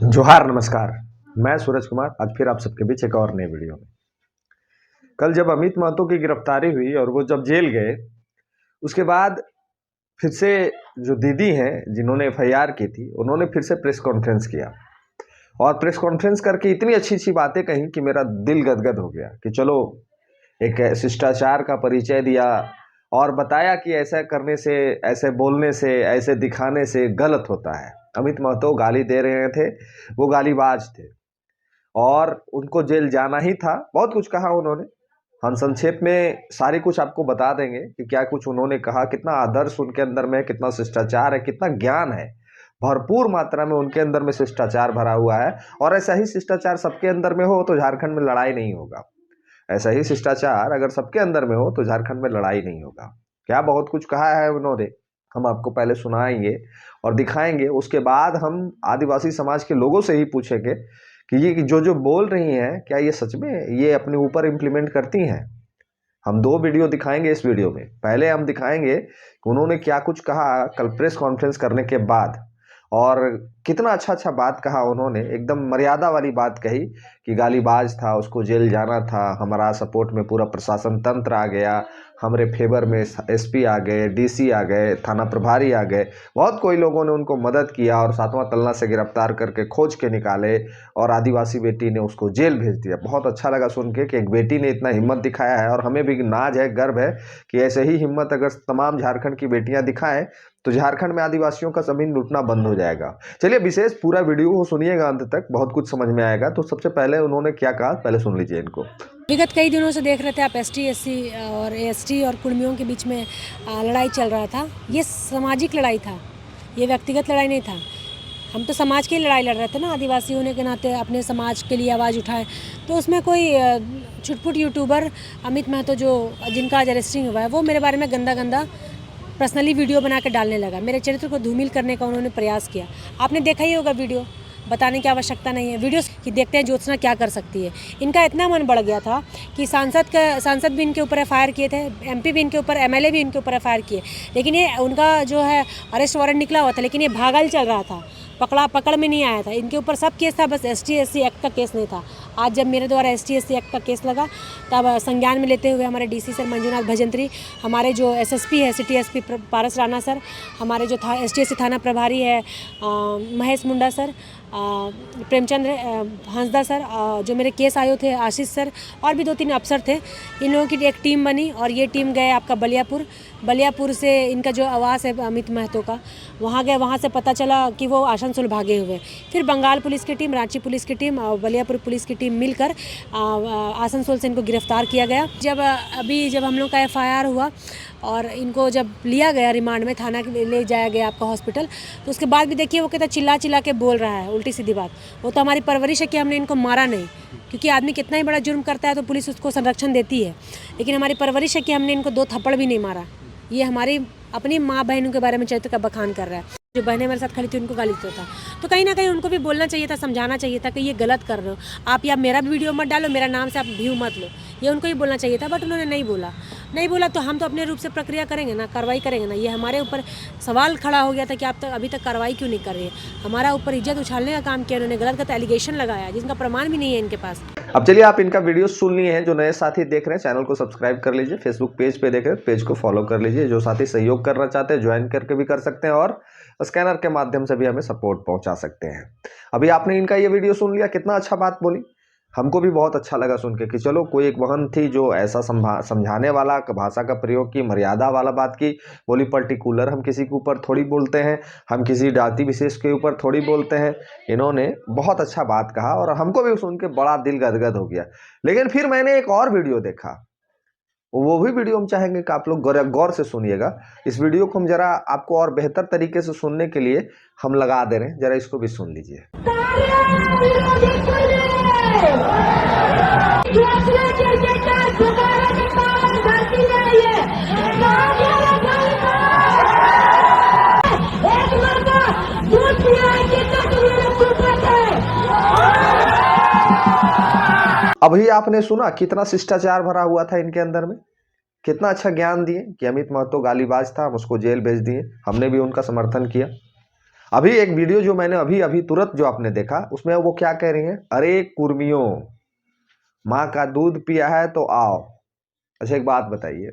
जोहार नमस्कार। मैं सूरज कुमार आज फिर आप सबके बीच एक और नए वीडियो में। कल जब अमित महतो की गिरफ्तारी हुई और वो जब जेल गए, उसके बाद फिर से जो दीदी हैं जिन्होंने एफआईआर की थी, उन्होंने फिर से प्रेस कॉन्फ्रेंस किया और प्रेस कॉन्फ्रेंस करके इतनी अच्छी अच्छी बातें कही कि मेरा दिल गदगद हो गया कि चलो एक शिष्टाचार का परिचय दिया और बताया कि ऐसा करने से, ऐसे बोलने से, ऐसे दिखाने से गलत होता है। अमित महतो गाली दे रहे थे, वो गालीबाज थे और उनको जेल जाना ही था। बहुत कुछ कहा उन्होंने। हम संक्षेप में सारी कुछ आपको बता देंगे कि क्या कुछ उन्होंने कहा, कितना आदर्श उनके अंदर में है, कितना शिष्टाचार है, कितना ज्ञान है। भरपूर मात्रा में उनके अंदर में शिष्टाचार भरा हुआ है और ऐसा ही शिष्टाचार सबके अंदर में हो तो झारखंड में लड़ाई नहीं होगा। ऐसा ही शिष्टाचार अगर सबके अंदर में हो तो झारखंड में लड़ाई नहीं होगा। क्या बहुत कुछ कहा है उन्होंने, हम आपको पहले सुनाएंगे और दिखाएंगे। उसके बाद हम आदिवासी समाज के लोगों से ही पूछेंगे कि ये जो जो बोल रही हैं, क्या ये सच में ये अपने ऊपर इम्प्लीमेंट करती हैं। हम दो वीडियो दिखाएंगे इस वीडियो में। पहले हम दिखाएंगे कि उन्होंने क्या कुछ कहा कल प्रेस कॉन्फ्रेंस करने के बाद और कितना अच्छा अच्छा बात कहा उन्होंने। एकदम मर्यादा वाली बात कही कि गालीबाज था, उसको जेल जाना था, हमारा सपोर्ट में पूरा प्रशासन तंत्र आ गया, हमारे फेवर में एसपी आ गए, डीसी आ गए, थाना प्रभारी आ गए। बहुत कोई लोगों ने उनको मदद किया और सातवां तल्ला से गिरफ्तार करके खोज के निकाले और आदिवासी बेटी ने उसको जेल भेज दिया। बहुत अच्छा लगा सुन के कि एक बेटी ने इतना हिम्मत दिखाया है और हमें भी नाज है, गर्व है कि ऐसे ही हिम्मत अगर तमाम झारखंड की बेटियां दिखाएं तो झारखंड में आदिवासियों का जमीन लूटना बंद हो जाएगा। चलिए विशेष पूरा वीडियो को सुनिएगा अंत तक, बहुत कुछ समझ में आएगा। तो सबसे पहले उन्होंने क्या कहा, पहले सुन लीजिए इनको। विगत कई दिनों से देख रहे थे आप एसटी एससी और एसटी और कुर्मियों के बीच में लड़ाई चल रहा था। ये सामाजिक लड़ाई था, ये व्यक्तिगत लड़ाई नहीं था। हम तो समाज की लड़ाई लड़ रहे थे ना, आदिवासी होने के नाते अपने समाज के लिए आवाज़ उठाए। तो उसमें कोई छुटपुट यूट्यूबर अमित महतो जो जिनका आज अरेस्टिंग हुआ है, वो मेरे बारे में गंदा गंदा पर्सनली वीडियो बना के डालने लगा। मेरे चरित्र को धूमिल करने का उन्होंने प्रयास किया। आपने देखा ही होगा वीडियो, बताने की आवश्यकता नहीं है। वीडियो कि देखते हैं ज्योत्सना क्या कर सकती है। इनका इतना मन बढ़ गया था कि सांसद भी इनके ऊपर एफआईआर किए थे, एमपी भी इनके ऊपर, एमएलए भी इनके ऊपर एफआईआर किए, लेकिन ये उनका जो है अरेस्ट वारंट निकला हुआ था, लेकिन ये भागल चल रहा था, पकड़ में नहीं आया था। इनके ऊपर सब केस था, बस एसटी एससी एक्ट का केस नहीं था। आज जब मेरे द्वारा एसटी एससी एक्ट का केस लगा, तब संज्ञान में लेते हुए हमारे डीसी सर मंजूनाथ भजंत्री, हमारे जो एसएसपी है सिटी एसपी पारस राणा सर, हमारे जो एसटी एससी थाना प्रभारी है महेश मुंडा सर, प्रेमचंद्र हंसदा सर, जो मेरे केस आए थे आशीष सर, और भी 2-3 अफसर थे। इन लोगों की एक टीम बनी और ये टीम गए आपका बलियापुर से इनका जो आवास है अमित महतो का, वहाँ गए। वहाँ से पता चला कि वो आसनसोल भागे हुए। फिर बंगाल पुलिस की टीम, रांची पुलिस की टीम और बलियापुर पुलिस की टीम मिलकर आसनसोल से इनको गिरफ्तार किया गया। जब हम लोग का एफआईआर हुआ और इनको जब लिया गया रिमांड में, थाना ले जाया गया आपका हॉस्पिटल, तो उसके बाद भी देखिए वो कहता चिल्ला के बोल रहा है उल्टी सीधी बात। वो तो हमारी परवरिश है कि हमने इनको मारा नहीं, क्योंकि आदमी कितना ही बड़ा जुर्म करता है तो पुलिस उसको संरक्षण देती है, लेकिन हमारी परवरिश है कि हमने इनको 2 थप्पड़ भी नहीं मारा। ये हमारी अपनी माँ बहनों के बारे में चरित्र का बखान कर रहा है। जो बहनें मेरे साथ खड़ी थी उनको गाली देता था, तो कहीं ना कहीं उनको भी बोलना चाहिए था, समझाना चाहिए था कि ये गलत कर रहे हो आप, या मेरा भी वीडियो मत डालो, मेरा नाम से आप व्यू मत लो। ये उनको ही बोलना चाहिए था, बट उन्होंने नहीं बोला। तो हम तो अपने रूप से प्रक्रिया करेंगे ना, कार्रवाई करेंगे ना। ये हमारे ऊपर सवाल खड़ा हो गया था कि आप तक अभी तक कार्रवाई क्यों नहीं कर रही है। हमारा ऊपर इज्जत उछालने का काम किया उन्होंने, गलत एलिगेशन लगाया जिनका प्रमाण भी नहीं है इनके पास। अब चलिए आप इनका वीडियो सुन लिए हैं। जो नए साथी देख रहे हैं चैनल को सब्सक्राइब कर लीजिए, फेसबुक पेज पे देख रहे हैं पेज को फॉलो कर लीजिए। जो साथी सहयोग करना चाहते हैं ज्वाइन करके भी कर सकते हैं और स्कैनर के माध्यम से भी हमें सपोर्ट पहुंचा सकते हैं। अभी आपने इनका ये वीडियो सुन लिया, कितना अच्छा बात बोली, हमको भी बहुत अच्छा लगा सुन के कि चलो कोई एक बहन थी जो ऐसा समझाने वाला भाषा का प्रयोग की, मर्यादा वाला बात की, बोली पर्टिकुलर हम किसी के ऊपर थोड़ी बोलते हैं, हम किसी जाति विशेष के ऊपर थोड़ी बोलते हैं। इन्होंने बहुत अच्छा बात कहा और हमको भी सुन के बड़ा दिल गदगद हो गया। लेकिन फिर मैंने एक और वीडियो देखा, वो भी वीडियो हम चाहेंगे कि आप लोग गौर से सुनिएगा। इस वीडियो को हम जरा आपको और बेहतर तरीके से सुनने के लिए हम लगा दे रहे हैं, जरा इसको भी सुन लीजिए। अभी आपने सुना कितना शिष्टाचार भरा हुआ था इनके अंदर में, कितना अच्छा ज्ञान दिए कि अमित महतो गालीबाज था, हम उसको जेल भेज दिए, हमने भी उनका समर्थन किया। अभी एक वीडियो जो मैंने अभी अभी तुरंत जो आपने देखा, उसमें वो क्या कह रही हैं, अरे कुर्मियों, माँ का दूध पिया है तो आओ। अच्छा एक बात बताइए,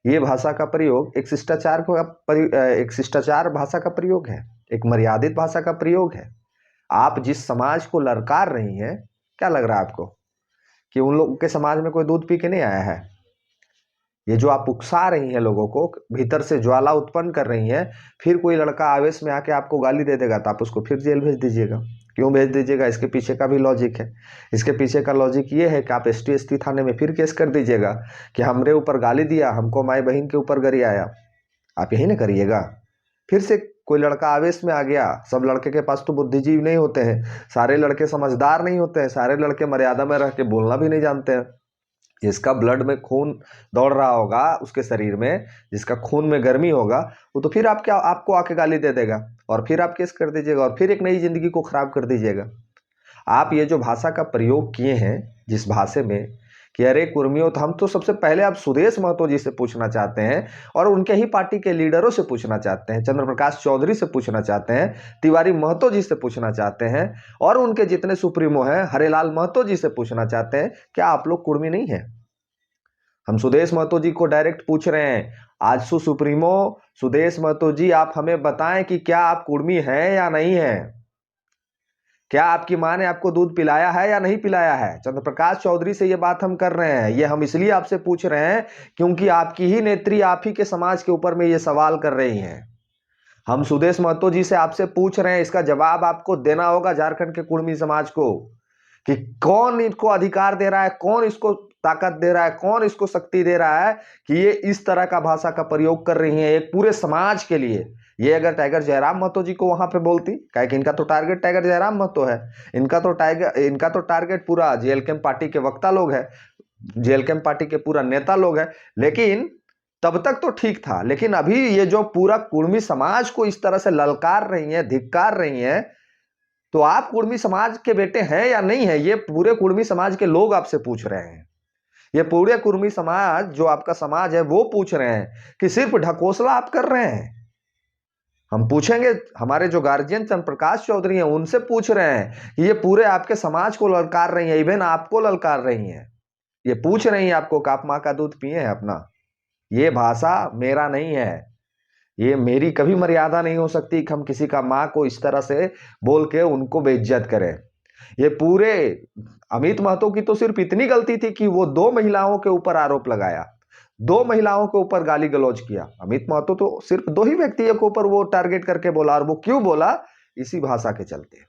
ये भाषा का प्रयोग एक शिष्टाचार भाषा का प्रयोग है, एक मर्यादित भाषा का प्रयोग है। आप जिस समाज को ललकार रही हैं, क्या लग रहा है आपको कि उन लोगों के समाज में कोई दूध पी के नहीं आया है? ये जो आप उकसा रही हैं लोगों को, भीतर से ज्वाला उत्पन्न कर रही हैं, फिर कोई लड़का आवेश में आके आपको गाली दे देगा तो आप उसको फिर जेल भेज दीजिएगा। क्यों भेज दीजिएगा? इसके पीछे का भी लॉजिक है। इसके पीछे का लॉजिक ये है कि आप ST थाने में फिर केस कर दीजिएगा कि हमरे ऊपर गाली दिया, हमको माई बहन के ऊपर गरी आया। आप यही ना करिएगा। फिर से कोई लड़का आवेश में आ गया, सब लड़के के पास तो बुद्धिजीवी नहीं होते हैं, सारे लड़के समझदार नहीं होते हैं, सारे लड़के मर्यादा में रह के बोलना भी नहीं जानते हैं। जिसका ब्लड में खून दौड़ रहा होगा उसके शरीर में, जिसका खून में गर्मी होगा, वो तो फिर आपको आके गाली दे देगा और फिर आप केस कर दीजिएगा और फिर एक नई जिंदगी को खराब कर दीजिएगा। आप ये जो भाषा का प्रयोग किए हैं जिस भाषा में कि अरे कुर्मियों, तो हम तो सबसे पहले आप सुदेश महतो जी से पूछना चाहते हैं और उनके ही पार्टी के लीडरों से पूछना चाहते हैं, चंद्र प्रकाश चौधरी से पूछना चाहते हैं, तिवारी महतो जी से पूछना चाहते हैं और उनके जितने सुप्रीमो हैं हरेलाल महतो जी से पूछना चाहते हैं, क्या आप लोग कुर्मी नहीं हैं? हम सुदेश महतो जी को डायरेक्ट पूछ रहे हैं, आजसू सुप्रीमो सुदेश महतो जी, आप हमें बताएं कि क्या आप कुर्मी हैं या नहीं हैं? क्या आपकी मां ने आपको दूध पिलाया है या नहीं पिलाया है? चंद्रप्रकाश चौधरी से ये बात हम कर रहे हैं। ये हम इसलिए आपसे पूछ रहे हैं क्योंकि आपकी ही नेत्री आप ही के समाज के ऊपर में ये सवाल कर रही हैं। हम सुदेश महतो जी से आपसे पूछ रहे हैं, इसका जवाब आपको देना होगा झारखंड के कुर्मी समाज को कि कौन इनको अधिकार दे रहा है, कौन इसको ताकत दे रहा है, कौन इसको शक्ति दे रहा है कि ये इस तरह का भाषा का प्रयोग कर रही हैं एक पूरे समाज के लिए। ये अगर टाइगर जयराम महतो जी को वहां पे बोलती, क्या कि इनका तो टारगेट टाइगर जयराम महतो है, इनका तो टारगेट पूरा जेल कैंप पार्टी के वक्ता लोग है, जेल कैंप पार्टी के पूरा नेता लोग है, लेकिन तब तक तो ठीक था। लेकिन अभी ये जो पूरा कुर्मी समाज को इस तरह से ललकार रही है, धिक्कार रही है, तो आप कुर्मी समाज के बेटे हैं या नहीं है? ये पूरे कुर्मी समाज के लोग आपसे पूछ रहे हैं। ये पूरे कुर्मी समाज जो आपका समाज है वो पूछ रहे हैं कि सिर्फ ढकोसला आप कर रहे हैं। हम पूछेंगे, हमारे जो गार्जियन चंद्र प्रकाश चौधरी हैं उनसे पूछ रहे हैं कि ये पूरे आपके समाज को ललकार रही है, इवन आपको ललकार रही हैं। ये पूछ रही हैं आपको कि आप माँ का दूध पिए हैं अपना। ये भाषा मेरा नहीं है, ये मेरी कभी मर्यादा नहीं हो सकती कि हम किसी का माँ को इस तरह से बोल के उनको बेइज्जत करें। ये पूरे अमित महतो की तो सिर्फ इतनी गलती थी कि वो 2 महिलाओं के ऊपर आरोप लगाया, 2 महिलाओं के ऊपर गाली गलौज किया। अमित महतो तो सिर्फ 2 ही व्यक्तियों के ऊपर वो टारगेट करके बोला, और वो क्यों बोला? इसी भाषा के चलते।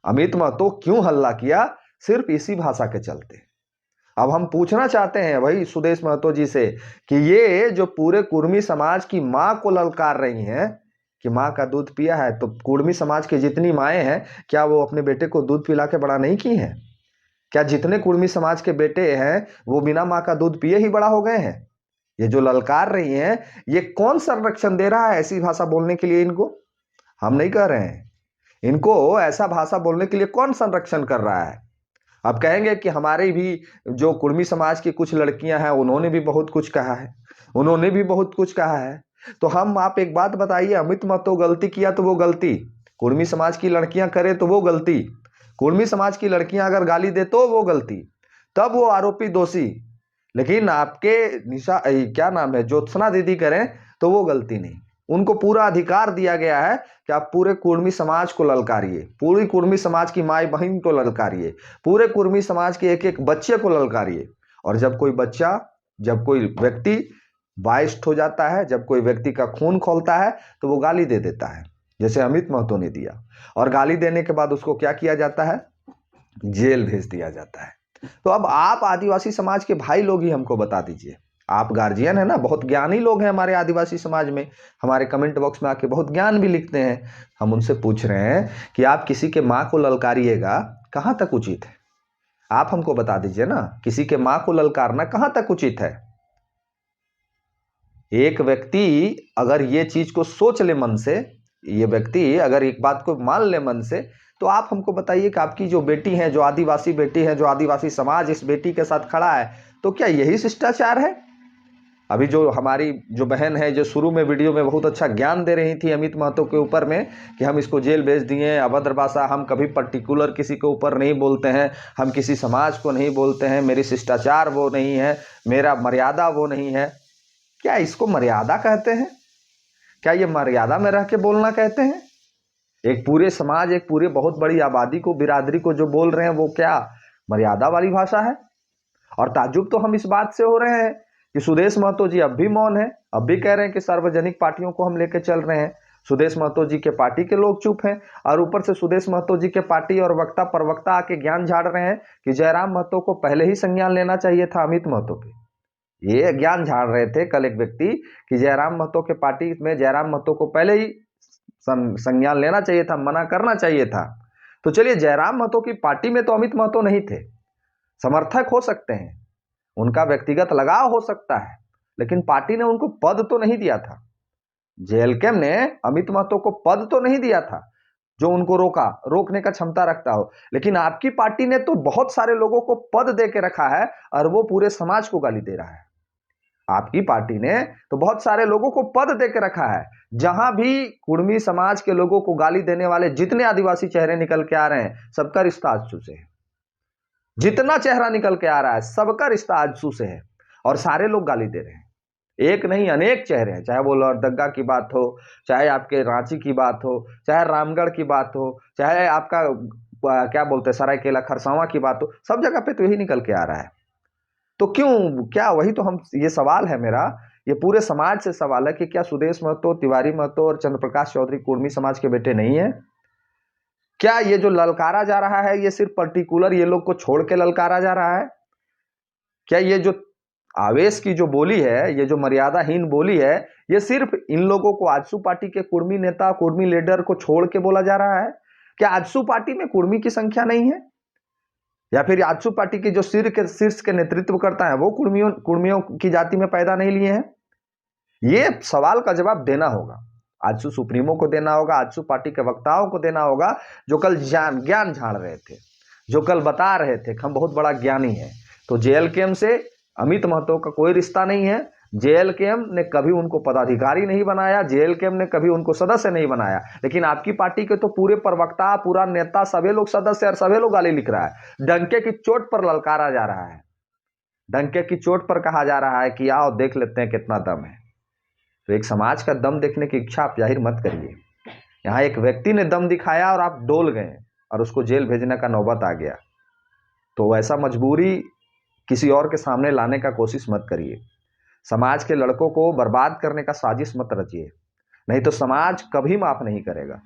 अमित महतो क्यों हल्ला किया? सिर्फ इसी भाषा के चलते। अब हम पूछना चाहते हैं भाई सुदेश महतो जी से कि ये जो पूरे कुर्मी समाज की मां को ललकार रही हैं कि मां का दूध पिया है, तो कुर्मी समाज की जितनी माएं हैं, क्या वो अपने बेटे को दूध पिला के बड़ा नहीं की हैं? क्या जितने कुर्मी समाज के बेटे हैं वो बिना मां का दूध पिए ही बड़ा हो गए हैं? ये जो ललकार रही हैं, ये कौन संरक्षण दे रहा है ऐसी भाषा बोलने के लिए इनको? हम नहीं कह रहे हैं, इनको ऐसा भाषा बोलने के लिए कौन संरक्षण कर रहा है? अब कहेंगे कि हमारे भी जो कुर्मी समाज की कुछ लड़कियां हैं उन्होंने भी बहुत कुछ कहा है, उन्होंने भी बहुत कुछ कहा है। तो हम आप एक बात बताइए, अमित महतो गलती किया तो वो गलती, कुर्मी समाज की लड़कियां करे तो वो गलती, कुर्मी समाज की लड़कियां अगर गाली दे तो वो गलती, तब वो आरोपी दोषी। लेकिन आपके क्या नाम है, ज्योत्सना दीदी करें तो वो गलती नहीं। उनको पूरा अधिकार दिया गया है कि आप पूरे कुर्मी समाज को ललकारिए, पूरी कुर्मी समाज की माई बहन को ललकारिए, पूरे कुर्मी समाज के एक एक बच्चे को ललकारिए। और जब कोई बच्चा, जब कोई व्यक्ति बाइस्ट हो जाता है, जब कोई व्यक्ति का खून खौलता है, तो वो गाली दे देता है, जैसे अमित महतो ने दिया। और गाली देने के बाद उसको क्या किया जाता है? जेल भेज दिया जाता है। तो अब आप आदिवासी समाज के भाई लोग ही हमको बता दीजिए, आप गार्जियन है ना, बहुत ज्ञानी लोग हैं हमारे आदिवासी समाज में, हमारे कमेंट बॉक्स में आके बहुत ज्ञान भी लिखते हैं। हम उनसे पूछ रहे हैं कि आप किसी के माँ को ललकारिएगा, कहाँ तक उचित है? आप हमको बता दीजिए ना, किसी के माँ को ललकारना कहाँ तक उचित है? एक व्यक्ति अगर ये चीज को सोच ले मन से, ये व्यक्ति अगर एक बात को मान ले मन से, तो आप हमको बताइए कि आपकी जो बेटी है, जो आदिवासी बेटी है, जो आदिवासी समाज इस बेटी के साथ खड़ा है, तो क्या यही शिष्टाचार है? अभी जो हमारी जो बहन है, जो शुरू में वीडियो में बहुत अच्छा ज्ञान दे रही थी अमित महतो के ऊपर में कि हम इसको जेल भेज दिए, अभद्र भाषा, हम कभी पर्टिकुलर किसी के ऊपर नहीं बोलते हैं, हम किसी समाज को नहीं बोलते हैं, मेरी शिष्टाचार वो नहीं है, मेरा मर्यादा वो नहीं है। क्या इसको मर्यादा कहते हैं? क्या ये मर्यादा में रह के बोलना कहते हैं? एक पूरे समाज, एक पूरे बहुत बड़ी आबादी को, बिरादरी को जो बोल रहे हैं, वो क्या मर्यादा वाली भाषा है? और ताज्जुब तो हम इस बात से हो रहे हैं कि सुदेश महतो जी अब भी मौन है, अब भी कह रहे हैं कि सार्वजनिक पार्टियों को हम लेके चल रहे हैं। सुदेश महतो जी के पार्टी के लोग चुप हैं, और ऊपर से सुदेश महतो जी के पार्टी और वक्ता प्रवक्ता आके ज्ञान झाड़ रहे हैं कि जयराम महतो को पहले ही संज्ञान लेना चाहिए था अमित महतो पे। ये ज्ञान झाड़ रहे थे कल एक व्यक्ति कि जयराम महतो के पार्टी में जयराम महतो को पहले ही संज्ञान लेना चाहिए था, मना करना चाहिए था। तो चलिए, जयराम महतो की पार्टी में तो अमित महतो नहीं थे, समर्थक हो सकते हैं, उनका व्यक्तिगत लगाव हो सकता है, लेकिन पार्टी ने उनको पद तो नहीं दिया था। जेएलकेम ने अमित महतो को पद तो नहीं दिया था जो उनको रोकने का क्षमता रखता हो। लेकिन आपकी पार्टी ने तो बहुत सारे लोगों को पद दे के रखा है और वो पूरे समाज को गाली दे रहा है। आपकी पार्टी ने तो बहुत सारे लोगों को पद दे के रखा है। जहां भी कुर्मी समाज के लोगों को गाली देने वाले जितने आदिवासी चेहरे निकल के आ रहे हैं, सबका रिश्ता आजसू से है। जितना चेहरा निकल के आ रहा है, सबका रिश्ता आजसू से है, और सारे लोग गाली दे रहे हैं। एक नहीं, अनेक चेहरे हैं, चाहे वो लोहरदगा की बात हो, चाहे आपके रांची की बात हो, चाहे रामगढ़ की बात हो, चाहे आपका क्या बोलते हैं सरायकेला खरसावां की बात हो, सब जगह पे तो यही निकल के आ रहा है। तो क्यों, क्या वही तो हम, ये सवाल है मेरा, ये पूरे समाज से सवाल है कि क्या सुदेश महतो, तिवारी महतो और चंद्रप्रकाश चौधरी कुर्मी समाज के बेटे नहीं है? क्या ये जो ललकारा जा रहा है, ये सिर्फ पर्टिकुलर ये लोग को छोड़ के ललकारा जा रहा है? क्या ये जो आवेश की जो बोली है, ये जो मर्यादाहीन बोली है, ये सिर्फ इन लोगों को, आजसू पार्टी के कुर्मी नेता, कुर्मी लीडर को छोड़ के बोला जा रहा है? क्या आजसू पार्टी में कुर्मी की संख्या नहीं है? या फिर आजसू पार्टी की जो शीर्ष के नेतृत्व करता है वो कुर्मियों की जाति में पैदा नहीं लिए हैं? ये सवाल का जवाब देना होगा, आजसू सुप्रीमो को देना होगा, आजसू पार्टी के वक्ताओं को देना होगा, जो कल ज्ञान झाड़ रहे थे, जो कल बता रहे थे कि हम बहुत बड़ा ज्ञानी है। तो जेएलकेम से अमित महतो का कोई रिश्ता नहीं है। जेएलकेम ने कभी उनको पदाधिकारी नहीं बनाया, जेएलकेम ने कभी उनको सदस्य नहीं बनाया। लेकिन आपकी पार्टी के तो पूरे प्रवक्ता, पूरा नेता, सभी लोग सदस्य और सभी लोग गाली लिख रहा है। डंके की चोट पर ललकारा जा रहा है, डंके की चोट पर कहा जा रहा है कि आओ देख लेते हैं कितना दम है। तो एक समाज का दम देखने की इच्छा आप जाहिर मत करिए। यहाँ एक व्यक्ति ने दम दिखाया और आप डोल गए और उसको जेल भेजने का नौबत आ गया। तो ऐसा मजबूरी किसी और के सामने लाने का कोशिश मत करिए। समाज के लड़कों को बर्बाद करने का साजिश मत रचिए, नहीं तो समाज कभी माफ नहीं करेगा।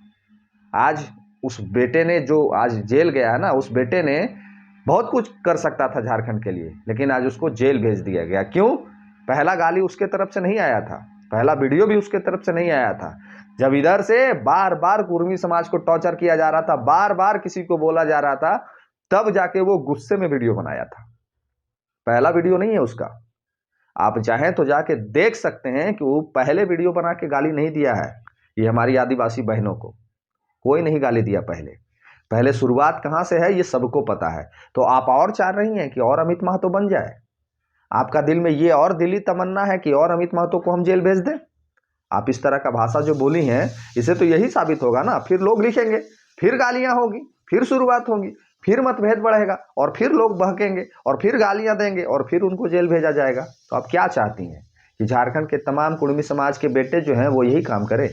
आज उस बेटे ने जो आज जेल गया है ना, उस बेटे ने बहुत कुछ कर सकता था झारखंड के लिए, लेकिन आज उसको जेल भेज दिया गया। क्यों? पहला गाली उसके तरफ से नहीं आया था, पहला वीडियो भी उसके तरफ से नहीं आया था। जब इधर से बार बार कुर्मी समाज को टॉर्चर किया जा रहा था, बार बार किसी को बोला जा रहा था, तब जाके वो गुस्से में वीडियो बनाया था। पहला वीडियो नहीं है उसका। आप चाहें तो जाके देख सकते हैं कि वो पहले वीडियो बना के गाली नहीं दिया है। ये हमारी आदिवासी बहनों को कोई नहीं गाली दिया पहले शुरुआत कहां से है ये सबको पता है। तो आप और चाह रही हैं कि और अमित महतो बन जाए, आपका दिल में ये और दिली तमन्ना है कि और अमित महतो को हम जेल भेज दें। आप इस तरह का भाषा जो बोली हैं, इससे तो यही साबित होगा ना, फिर लोग लिखेंगे, फिर गालियां होगी, फिर शुरुआत होगी, फिर मतभेद बढ़ेगा, और फिर लोग बहकेंगे, और फिर गालियां देंगे, और फिर उनको जेल भेजा जाएगा। तो आप क्या चाहती हैं कि झारखंड के तमाम कुर्मी समाज के बेटे जो हैं वो यही काम करें?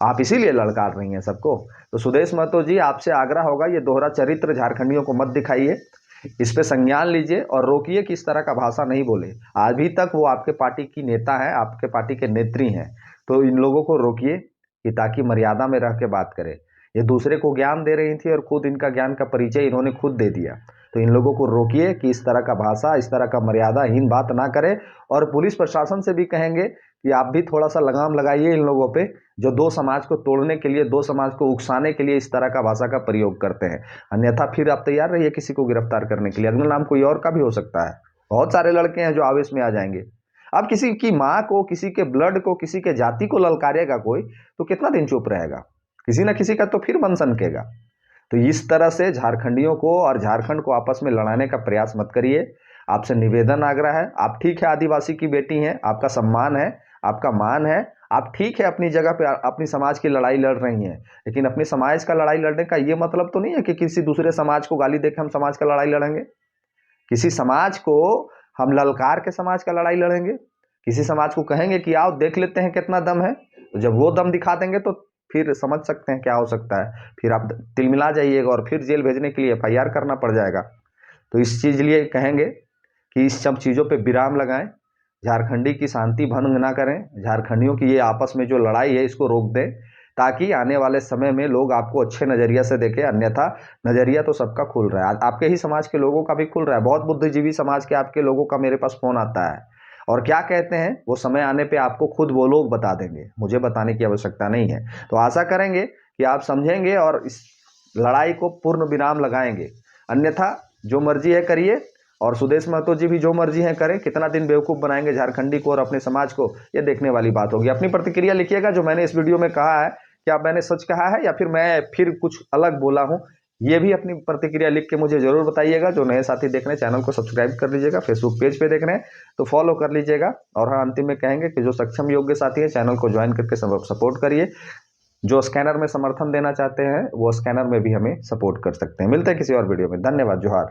आप इसीलिए ललकार रही हैं सबको। तो सुदेश महतो जी, आपसे आग्रह होगा, ये दोहरा चरित्र झारखंडियों को मत दिखाइए, इस पे संज्ञान लीजिए और रोकिए कि इस तरह का भाषा नहीं बोले। अभी तक वो आपके पार्टी की नेता है, आपके पार्टी के नेत्री हैं, तो इन लोगों को रोकिए कि ताकि मर्यादा में रह के बात करें। ये दूसरे को ज्ञान दे रही थी और खुद इनका ज्ञान का परिचय इन्होंने खुद दे दिया। तो इन लोगों को रोकिए कि इस तरह का भाषा, इस तरह का मर्यादाहीन बात ना करें। और पुलिस प्रशासन से भी कहेंगे कि आप भी थोड़ा सा लगाम लगाइए इन लोगों पे, जो दो समाज को तोड़ने के लिए, दो समाज को उकसाने के लिए इस तरह का भाषा का प्रयोग करते हैं। अन्यथा फिर आप तैयार रहिए किसी को गिरफ्तार करने के लिए। अगला नाम कोई और का भी हो सकता है। बहुत सारे लड़के हैं जो आवेश में आ जाएंगे। अब किसी की माँ को, किसी के ब्लड को, किसी के जाति को ललकारेगा कोई, तो कितना दिन चुप रहेगा? किसी ना किसी का तो फिर मन सनकेगा। तो इस तरह से झारखंडियों को और झारखंड को आपस में लड़ाने का प्रयास मत करिए। आपसे निवेदन आग्रह है, आप ठीक है, आदिवासी की बेटी हैं, आपका सम्मान है, आपका मान है, आप ठीक है अपनी जगह पे अपनी समाज की लड़ाई लड़ रही हैं, लेकिन अपनी समाज का लड़ाई लड़ने का ये मतलब तो नहीं है कि किसी दूसरे समाज को गाली देकर हम समाज का लड़ाई लड़ेंगे। किसी समाज को हम ललकार के समाज का लड़ाई लड़ेंगे, किसी समाज को कहेंगे कि आओ देख लेते हैं कितना दम है, तो जब वो दम दिखा देंगे तो फिर समझ सकते हैं क्या हो सकता है, फिर आप तिलमिला जाइएगा और फिर जेल भेजने के लिए FIR करना पड़ जाएगा। तो इस चीज़ लिए कहेंगे कि इस सब चीज़ों पे विराम लगाएं, झारखंडी की शांति भंग ना करें, झारखंडियों की ये आपस में जो लड़ाई है इसको रोक दें, ताकि आने वाले समय में लोग आपको अच्छे नज़रिया से देखें। अन्यथा नज़रिया तो सबका खुल रहा है, आपके ही समाज के लोगों का भी खुल रहा है। बहुत बुद्धिजीवी समाज के आपके लोगों का मेरे पास फ़ोन आता है, और क्या कहते हैं वो समय आने पे आपको खुद वो लोग बता देंगे, मुझे बताने की आवश्यकता नहीं है। तो आशा करेंगे कि आप समझेंगे और इस लड़ाई को पूर्ण विराम लगाएंगे। अन्यथा जो मर्जी है करिए, और सुदेश महतो जी भी जो मर्जी है करें। कितना दिन बेवकूफ़ बनाएंगे झारखंडी को और अपने समाज को, ये देखने वाली बात होगी। अपनी प्रतिक्रिया लिखिएगा, जो मैंने इस वीडियो में कहा है क्या मैंने सच कहा है या फिर मैं फिर कुछ अलग बोला हूँ, ये भी अपनी प्रतिक्रिया लिख के मुझे ज़रूर बताइएगा। जो नए साथी देख रहे हैं चैनल को सब्सक्राइब कर लीजिएगा, फेसबुक पेज पे देख रहे हैं तो फॉलो कर लीजिएगा। और हाँ, अंतिम में कहेंगे कि जो सक्षम योग्य साथी हैं चैनल को ज्वाइन करके सपोर्ट करिए। जो स्कैनर में समर्थन देना चाहते हैं वो स्कैनर में भी हमें सपोर्ट कर सकते हैं। मिलते हैं किसी और वीडियो में। धन्यवाद, जोहार।